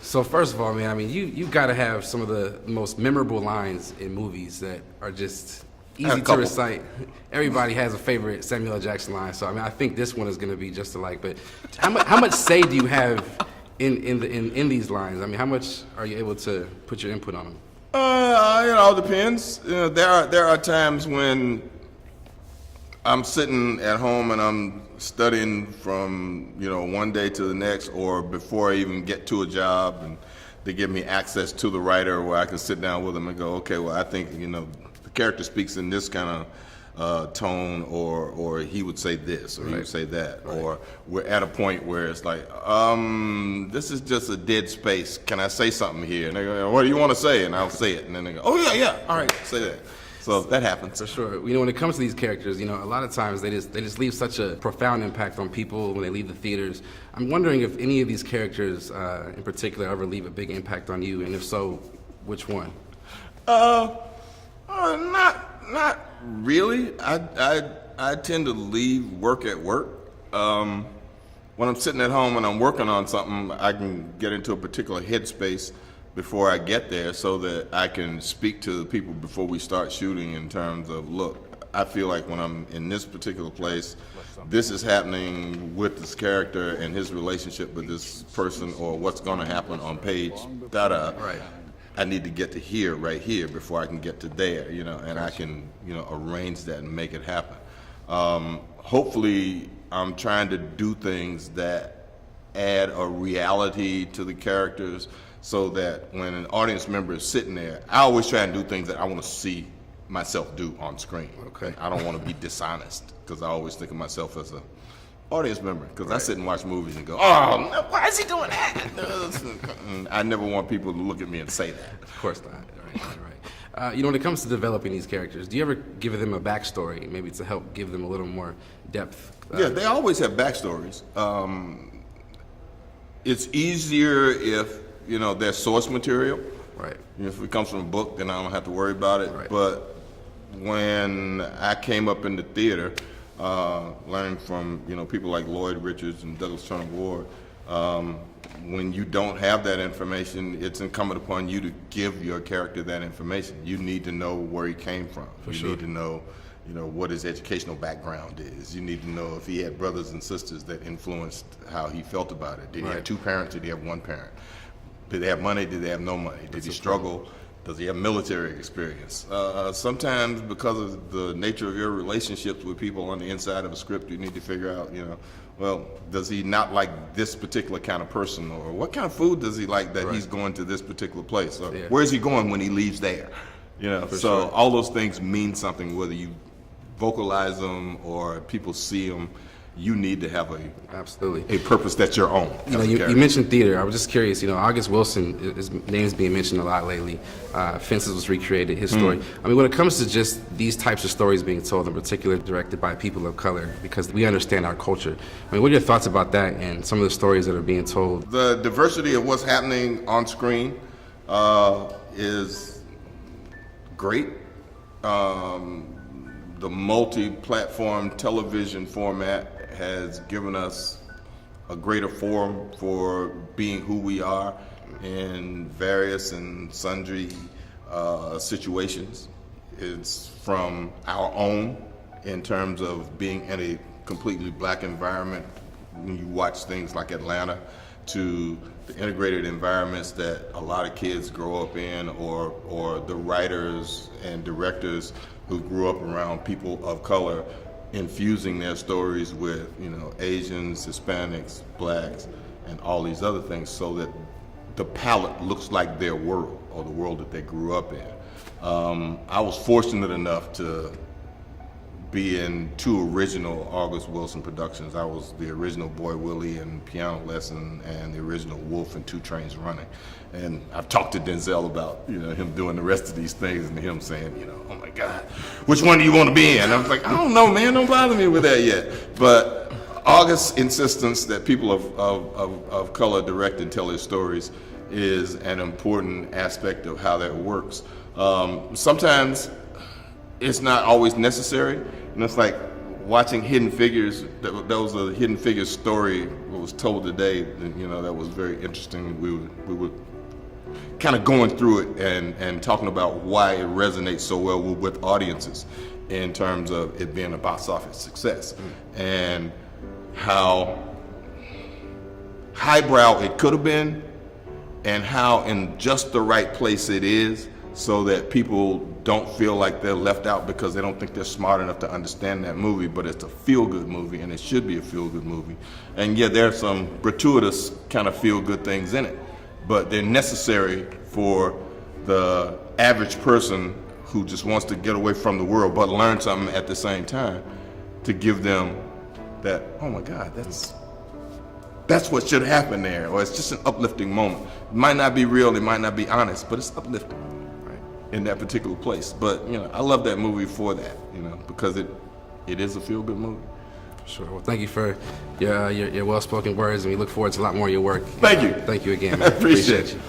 So first of all, man, I mean, you got to have some of the most memorable lines in movies that are just easy to recite. Everybody has a favorite Samuel L. Jackson line, so I mean, I think this one is going to be just alike. But how much say do you have in these lines? I mean, how much are you able to put your input on them? It all depends. There are times when I'm sitting at home and I'm studying from one day to the next, or before I even get to a job, and they give me access to the writer where I can sit down with them and go, okay, well, I think the character speaks in this kind of tone, or he would say this, or he would say that, or we're at a point where it's like, this is just a dead space. Can I say something here? And they go, what do you want to say? And I'll say it, and then they go, oh yeah, all right, say that. So that happens. For sure. When it comes to these characters, a lot of times they just leave such a profound impact on people when they leave the theaters. I'm wondering if any of these characters in particular ever leave a big impact on you, and if so, which one? Not really. I tend to leave work at work. When I'm sitting at home and I'm working on something, I can get into a particular headspace before I get there, so that I can speak to the people before we start shooting in terms of, look, I feel like when I'm in this particular place, this is happening with this character and his relationship with this person, or what's going to happen on page da-da. Right. I need to get to here, right here, before I can get to there, and I can, arrange that and make it happen. Hopefully, I'm trying to do things that add a reality to the characters, so that when an audience member is sitting there, I always try and do things that I want to see myself do on screen. Okay. I don't want to be dishonest, because I always think of myself as an audience member, because I sit and watch movies and go, oh, why is he doing that? And I never want people to look at me and say that. Of course not. Right. When it comes to developing these characters, do you ever give them a backstory, maybe to help give them a little more depth? Yeah, they always have backstories. It's easier if there's source material. Right. If it comes from a book, then I don't have to worry about it. Right. But when I came up in the theater, learning from people like Lloyd Richards and Douglas Turner Ward, when you don't have that information, it's incumbent upon you to give your character that information. You need to know where he came from. You need to know what his educational background is. You need to know if he had brothers and sisters that influenced how he felt about it. Did he have two parents? Did he have one parent? Did they have money? Did they have no money? Did he struggle? Does he have military experience? Sometimes, because of the nature of your relationships with people on the inside of a script, you need to figure out, well, does he not like this particular kind of person? Or what kind of food does he like that he's going to this particular place? Or where is he going when he leaves there? All those things mean something, whether you vocalize them or people see them. You need to have a purpose that's your own. You mentioned theater. I was just curious. August Wilson, his name's being mentioned a lot lately. Fences was recreated, his story. I mean, when it comes to just these types of stories being told, in particular directed by people of color, because we understand our culture. I mean, what are your thoughts about that and some of the stories that are being told? The diversity of what's happening on screen is great. The multi-platform television format has given us a greater forum for being who we are in various and sundry situations. It's from our own, in terms of being in a completely black environment, when you watch things like Atlanta, to the integrated environments that a lot of kids grow up in, or the writers and directors who grew up around people of color, infusing their stories with Asians, Hispanics, blacks, and all these other things, so that the palette looks like their world, or the world that they grew up in. I was fortunate enough to be in 2 original August Wilson productions. I was the original Boy Willie in Piano Lesson, and the original Wolf in 2 Trains Running. And I've talked to Denzel about him doing the rest of these things, and him saying, oh my God, which one do you want to be in? I was like, I don't know, man, don't bother me with that yet. But August's insistence that people of color direct and tell their stories is an important aspect of how that works. Sometimes it's not always necessary, and it's like, watching Hidden Figures, that was a Hidden Figures story that was told today. You know, that was very interesting. We were kind of going through it and talking about why it resonates so well with audiences in terms of it being a box office success, and how highbrow it could have been, and how in just the right place it is, so that people don't feel like they're left out because they don't think they're smart enough to understand that movie. But it's a feel-good movie, and it should be a feel-good movie. And yeah, there are some gratuitous kind of feel-good things in it, but they're necessary for the average person who just wants to get away from the world but learn something at the same time, to give them that, oh my God, that's what should happen there, or it's just an uplifting moment. It might not be real, it might not be honest, but it's uplifting, right, in that particular place. But you know, I love that movie for that, you know, because it is a feel-good movie. Sure. Well, thank you for your well-spoken words, and we look forward to a lot more of your work. Thank you. Thank you again, I man. appreciate you.